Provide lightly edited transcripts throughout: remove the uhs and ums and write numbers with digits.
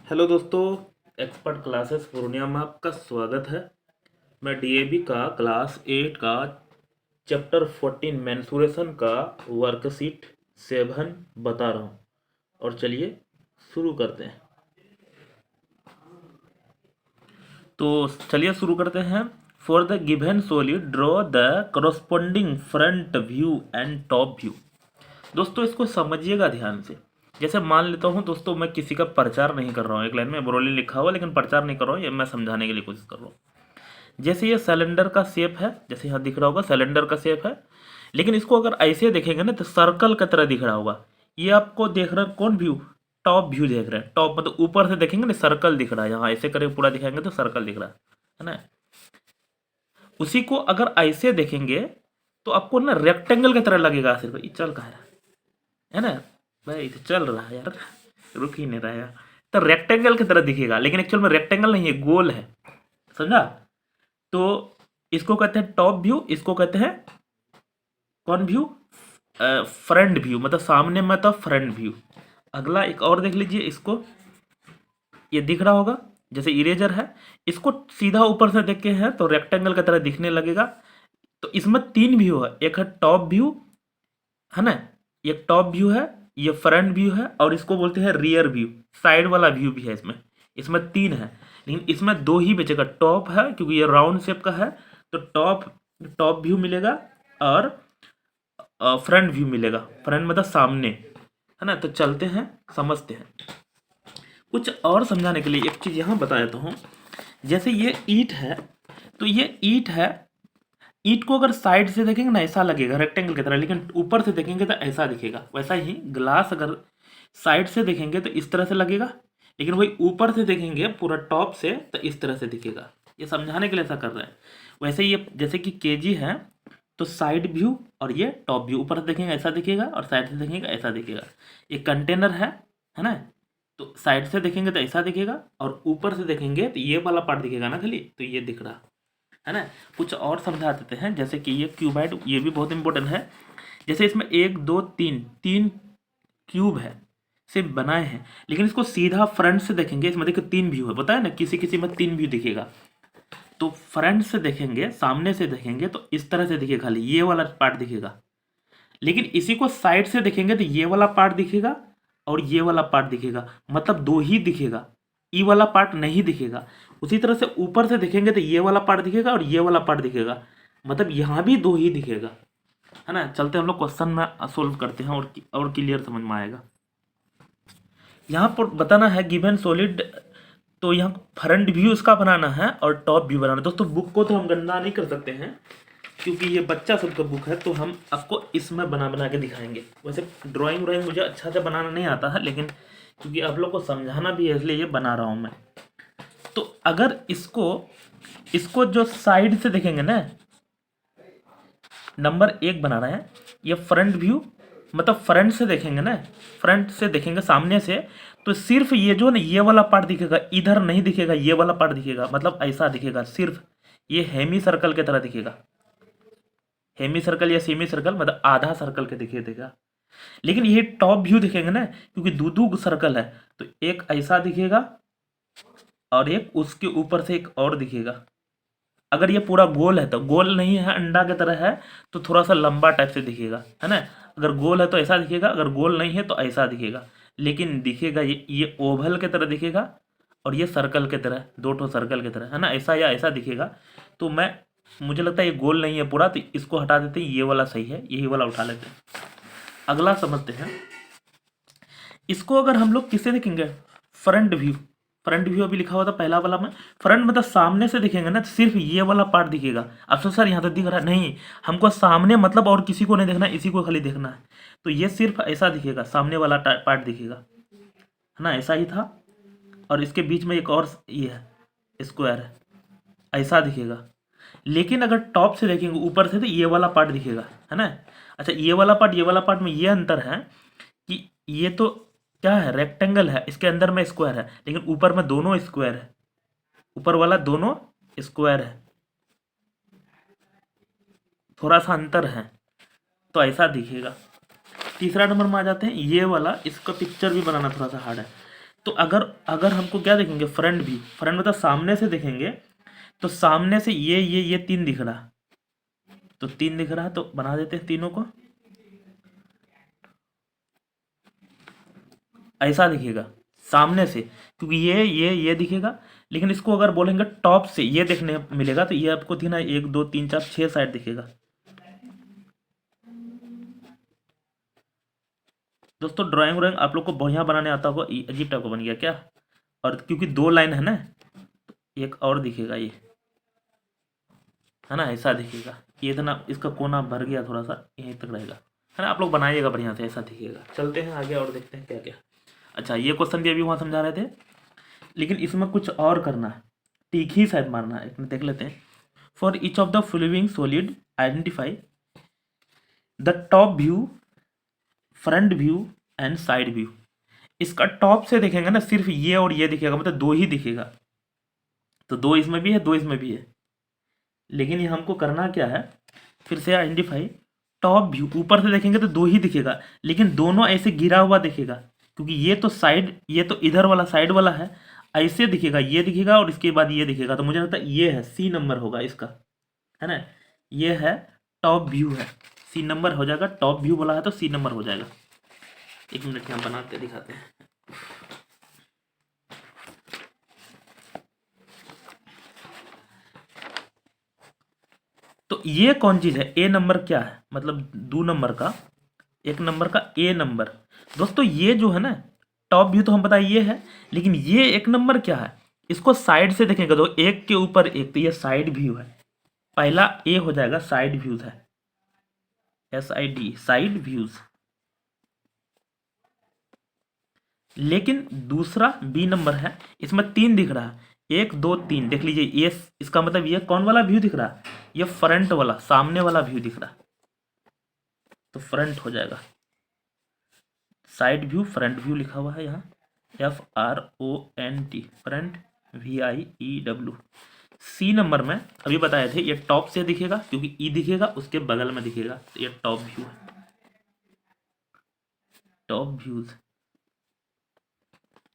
Hello दोस्तों, expert classes Purnia में आपका स्वागत है। मैं डीएवी का क्लास 8 का चैप्टर 14 मेंसुरेशन का वर्कशीट 7 बता रहा हूँ। और चलिए शुरू करते हैं। तो चलिए शुरू करते हैं। For the given solid draw the corresponding front view and top view. दोस्तों इसको समझिएगा ध्यान से। जैसे मान लेता हूँ दोस्तों, मैं किसी का प्रचार नहीं कर रहा हूँ, एक लाइन में ब्रोली लिखा हुआ लेकिन प्रचार नहीं कर रहा हूँ, ये मैं समझाने के लिए कोशिश कर रहा हूँ। जैसे ये सिलेंडर का शेप है, जैसे यहाँ दिख रहा होगा सिलेंडर का शेप है, लेकिन इसको अगर ऐसे देखेंगे ना तो सर्कल की तरह दिख रहा होगा। ये आपको देख रहा है कौन व्यू? टॉप व्यू देख रहे हैं। टॉप मतलब ऊपर से देखेंगे ना सर्कल दिख रहा है, यहाँ ऐसे करके पूरा दिखाएंगे तो सर्कल दिख रहा है ना। उसी को अगर ऐसे देखेंगे तो आपको ना रेक्टेंगल की तरह लगेगा। सिर्फ ये चल कहा है ना भाई, तो चल रहा है यार, रुक ही नहीं रहा है। तो रेक्टेंगल की तरह दिखेगा, लेकिन एक्चुअल में रेक्टेंगल नहीं है, गोल है। समझा? तो इसको कहते हैं टॉप व्यू, इसको कहते हैं कौन व्यू? फ्रंट व्यू, मतलब सामने में तो फ्रंट व्यू। अगला एक और देख लीजिए, इसको ये दिख रहा होगा जैसे इरेजर है, इसको सीधा ऊपर से देखे हैं तो रेक्टेंगल की तरह दिखने लगेगा। तो इसमें 3 व्यू है, एक है टॉप व्यू, है ना, ये टॉप व्यू है, ये फ्रंट व्यू है, और इसको बोलते हैं रियर व्यू, साइड वाला व्यू भी है इसमें। इसमें 3 है, लेकिन इसमें 2 ही बचेगा। टॉप है क्योंकि ये राउंड शेप का है, तो टॉप टॉप व्यू मिलेगा और फ्रंट व्यू मिलेगा। फ्रंट मतलब सामने, है ना। तो चलते हैं समझते हैं। कुछ और समझाने के लिए एक चीज़ यहाँ बता देता हूँ। जैसे ये ईंट है, तो ये ईंट है, ईंट को अगर साइड से देखेंगे ना ऐसा लगेगा रेक्टेंगल की तरह, लेकिन ऊपर से देखेंगे तो ऐसा दिखेगा। वैसा ही ग्लास अगर साइड से देखेंगे तो इस तरह से लगेगा, लेकिन वही ऊपर से देखेंगे पूरा टॉप से तो इस तरह से दिखेगा। ये समझाने के लिए ऐसा कर रहे हैं। वैसे ये जैसे कि केजी है, तो साइड व्यू और ये टॉप व्यू, ऊपर से देखेंगे ऐसा दिखेगा और साइड से देखेंगे ऐसा दिखेगा। ये कंटेनर है ना, तो साइड से देखेंगे तो ऐसा दिखेगा और ऊपर से देखेंगे तो ये वाला पार्ट दिखेगा ना खाली, तो ये दिख रहा है ना। कुछ और समझा देते हैं, जैसे कि ये क्यूबाइड, ये भी बहुत इंपॉर्टेंट है। जैसे इसमें 1 2 3 3 क्यूब है, सिर्फ बनाए हैं, लेकिन इसको सीधा फ्रंट से देखेंगे, इसमें देखो 3 व्यू है, बताया ना, किसी किसी में 3 व्यू दिखेगा। तो फ्रंट से देखेंगे, सामने से देखेंगे तो इस तरह से दिखेगा, खाली ये वाला पार्ट दिखेगा। लेकिन इसी को साइड से देखेंगे तो ये वाला पार्ट दिखेगा और ये वाला पार्ट दिखेगा, मतलब 2 ही दिखेगा, ई वाला पार्ट नहीं दिखेगा। उसी तरह से ऊपर से देखेंगे तो ये वाला पार्ट दिखेगा और ये वाला पार्ट दिखेगा, मतलब यहाँ भी 2 ही दिखेगा, है ना। चलते हम लोग क्वेश्चन में सोल्व करते हैं और क्लियर समझ में आएगा। यहाँ पर बताना है गिवन सॉलिड, तो यहाँ फ्रंट व्यू इसका बनाना है और टॉप व्यू बनाना है। दोस्तों बुक को तो हम गंदा नहीं कर सकते हैं क्योंकि ये बच्चा सबका बुक है, तो हम आपको इसमें बना बना के दिखाएंगे। वैसे ड्राइंग व्राइंग मुझे अच्छा से बनाना नहीं आता है, लेकिन क्योंकि आप लोग को समझाना भी है इसलिए ये बना रहा हूँ मैं। तो अगर इसको जो साइड से देखेंगे ना, नंबर 1 बना रहे हैं, ये फ्रंट व्यू, मतलब फ्रंट से देखेंगे ना, फ्रंट से देखेंगे सामने से, तो सिर्फ ये जो ना ये वाला पार्ट दिखेगा, इधर नहीं दिखेगा, ये वाला पार्ट दिखेगा, मतलब ऐसा दिखेगा, सिर्फ ये हेमी सर्कल की तरह दिखेगा। हेमी सर्कल या सेमी सर्कल मतलब आधा सर्कल के दिखे देगा। लेकिन ये टॉप व्यू दिखेंगे ना, क्योंकि दो सर्कल है, तो एक ऐसा दिखेगा और एक उसके ऊपर से एक और दिखेगा। अगर ये पूरा गोल है तो गोल नहीं है, अंडा की तरह है, तो थोड़ा सा लंबा टाइप से दिखेगा, है ना। अगर गोल है तो ऐसा दिखेगा, अगर गोल नहीं है तो ऐसा दिखेगा। लेकिन दिखेगा ये ओवल की तरह दिखेगा और ये सर्कल की तरह, 2 ठो सर्कल की तरह, है ना, ऐसा या ऐसा दिखेगा। तो मुझे लगता है ये गोल नहीं है पूरा, तो इसको हटा देते हैं, ये वाला सही है, यही वाला उठा लेते हैं। अगला समझते हैं। इसको अगर हम लोग किससे देखेंगे? Front view. फ्रंट व्यू अभी लिखा हुआ था पहला वाला में, फ्रंट मतलब सामने से देखेंगे ना, तो सिर्फ ये वाला पार्ट दिखेगा। अब तो सर यहाँ तो दिख रहा है, नहीं, हमको सामने मतलब और किसी को नहीं देखना, इसी को खाली देखना है। तो ये सिर्फ ऐसा दिखेगा, सामने वाला पार्ट दिखेगा, है ना, ऐसा ही था। और इसके बीच में एक और ये है, स्क्वायर है, ऐसा दिखेगा। लेकिन अगर टॉप से देखेंगे ऊपर से तो ये वाला पार्ट दिखेगा, है ना। अच्छा, ये वाला पार्ट में ये अंतर है कि ये तो क्या है, रेक्टेंगल है, इसके अंदर में स्क्वायर है, लेकिन ऊपर में दोनों स्क्वायर है, ऊपर वाला दोनों स्क्वायर है, थोड़ा सा अंतर है, तो ऐसा दिखेगा। तीसरा नंबर में आ जाते हैं, ये वाला, इसका पिक्चर भी बनाना थोड़ा सा हार्ड है। तो अगर अगर हमको क्या देखेंगे, फ्रंट व्यू, फ्रंट मतलब सामने से देखेंगे, तो सामने से ये तीन दिख रहा, तो तीन दिख रहा, तो बना देते हैं तीनों को, ऐसा दिखेगा सामने से, क्योंकि ये दिखेगा। लेकिन इसको अगर बोलेंगे टॉप से ये देखने मिलेगा, तो ये आपको थी ना 1 2 3 4 6 साइड दिखेगा। दोस्तों ड्राइंग व्राइंग आप लोग को बढ़िया बनाने आता होगा, अजीब टाइप का बन गया क्या? और क्योंकि दो लाइन है ना, तो एक और दिखेगा ये, है ना, ऐसा दिखेगा। ये इतना इसका कोना भर गया थोड़ा सा, यहीं तक रहेगा, है ना। आप लोग बनाइएगा बढ़िया से, ऐसा दिखेगा। चलते हैं आगे और देखते हैं क्या क्या। अच्छा, ये क्वेश्चन भी अभी वहाँ समझा रहे थे, लेकिन इसमें कुछ और करना है, तीखी साइड मारना है। इसमें देख लेते हैं। For each of the following solid identify the top view, front view and side view. इसका टॉप से देखेंगे ना, सिर्फ ये और ये दिखेगा, मतलब दो ही दिखेगा। तो दो इसमें भी है, दो इसमें भी है, लेकिन ये हमको करना क्या है, फिर से आइडेंटिफाई टॉप व्यू। ऊपर से देखेंगे तो दो ही दिखेगा, लेकिन दोनों ऐसे गिरा हुआ दिखेगा, क्योंकि ये तो साइड, ये तो इधर वाला साइड वाला है, ऐसे दिखेगा, ये दिखेगा और इसके बाद ये दिखेगा। तो मुझे लगता है ये है, सी नंबर होगा इसका, है ना। ये है टॉप व्यू है, सी नंबर हो जाएगा। टॉप व्यू बोला है तो सी नंबर हो जाएगा। एक मिनट यहाँ बनाते दिखाते हैं। तो ये कौन चीज है, ए नंबर क्या है, मतलब 2 नंबर का, 1 नंबर का ए नंबर। दोस्तों ये जो है ना टॉप व्यू, तो हम बताए ये है, लेकिन ये 1 नंबर क्या है, इसको साइड से देखेंगे तो एक के ऊपर एक, तो ये साइड व्यू है। पहला ए हो जाएगा, साइड व्यूज है, SID, साइड व्यूज। लेकिन दूसरा बी नंबर है, इसमें 3 दिख रहा है, 1 2 3, देख लीजिए। ये इसका मतलब ये कौन वाला व्यू दिख रहा, ये फ्रंट वाला, सामने वाला व्यू दिख रहा, तो फ्रंट हो जाएगा। साइड व्यू, फ्रंट व्यू लिखा हुआ है यहाँ, FRONT, front, VIEW। C number में अभी बताए थे, ये टॉप से दिखेगा, क्योंकि ई दिखेगा उसके बगल में दिखेगा, तो ये टॉप व्यू है। टॉप व्यूज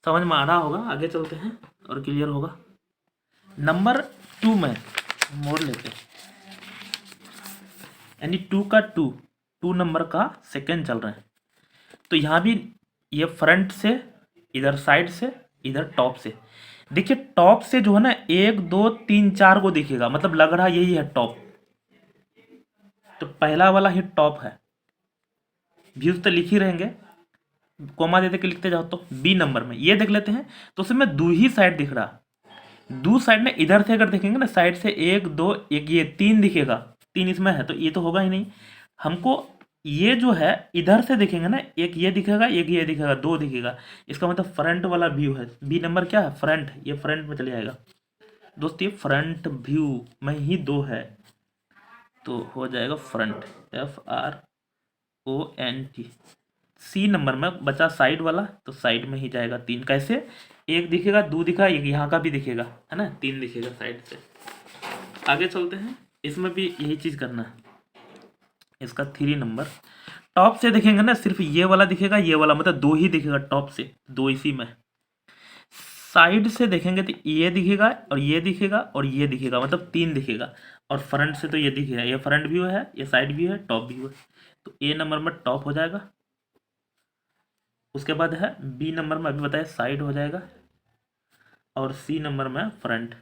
समझ में आ रहा होगा, आगे चलते हैं और क्लियर होगा। नंबर 2 में मोड़ लेते हैं, यानी 2 नंबर का सेकंड चल रहा है। तो यहाँ भी ये फ्रंट से, इधर साइड से, इधर टॉप से। देखिए टॉप से जो है ना 1 2 3 4 को दिखेगा, मतलब लग रहा यही है टॉप, तो पहला वाला ही टॉप है। व्यूज तो लिख ही रहेंगे, कोमा देते के लिखते जाओ। तो बी नंबर में ये देख लेते हैं, तो उसमें दो ही साइड दिख रहा, दो साइड में इधर से अगर देखेंगे ना, साइड से 1 2 1, ये 3 दिखेगा, 3 इसमें है, तो ये तो होगा ही नहीं। हमको ये जो है इधर से देखेंगे ना, एक ये दिखेगा, एक ये दिखेगा, 2 दिखेगा, इसका मतलब फ्रंट वाला व्यू है। बी नंबर क्या है, फ्रंट, ये फ्रंट में चले जाएगा। दोस्त ये फ्रंट व्यू में ही 2 है, तो हो जाएगा फ्रंट, FRONT। सी नंबर में बचा साइड वाला, तो साइड में ही जाएगा 3। कैसे, एक दिखेगा, 2 दिखा, एक यहाँ का भी दिखेगा, है ना, 3 दिखेगा साइड से। आगे चलते हैं, इसमें भी यही चीज करना है। इसका 3 नंबर टॉप से देखेंगे ना, सिर्फ ये वाला दिखेगा, ये वाला, मतलब 2 ही दिखेगा टॉप से, 2 इसी में। साइड से देखेंगे तो ये दिखेगा और ये दिखेगा और ये दिखेगा, मतलब 3 दिखेगा। और फ्रंट से तो ये दिखेगा, ये फ्रंट व्यू है, ये साइड व्यू है, टॉप व्यू है, तो ए नंबर में टॉप हो जाएगा। उसके बाद है बी नंबर में, अभी बताया साइड हो जाएगा, और सी नंबर में फ्रंट।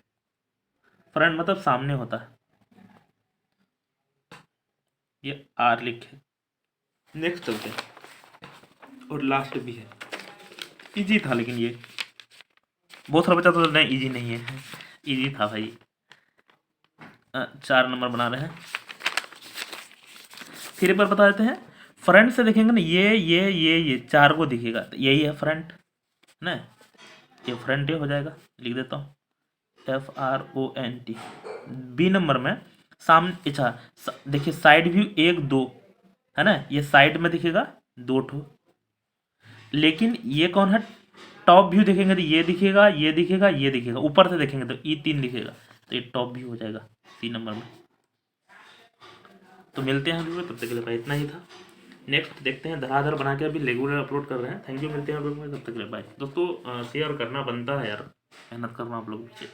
फ्रंट मतलब सामने होता है, ये आर लिखे। नेक्स्ट चलते हैं, और लास्ट भी है, इजी था, लेकिन ये बहुत सारा बच्चा तो नहीं, इजी नहीं है, इजी था भाई। 4 नंबर बना रहे हैं, फिर एक बार बता देते हैं। फ्रंट से देखेंगे ना, ये 4 को दिखेगा, तो यही है फ्रंट ना, ये फ्रंट ये हो जाएगा, लिख देता हूँ, FRONT। बी नंबर में सामने, अच्छा देखिए साइड व्यू 1 2 है ना, ये साइड में दिखेगा 2 ठो, लेकिन ये कौन है, टॉप व्यू देखेंगे तो ये दिखेगा, ये दिखेगा, ये दिखेगा। ऊपर से देखेंगे तो ये 3 दिखेगा, तो ये टॉप व्यू हो जाएगा सी नंबर में। तो मिलते हैं, तब तक के लिए इतना ही था। नेक्स्ट देखते हैं, धड़ाधड़ बना के अभी रेगुलर अपलोड कर रहे हैं। थैंक यू, मिलते हैं आप लोग में, तब तक के लिए बाय दोस्तों। शेयर करना बनता है यार, मेहनत करना आप लोग पीछे।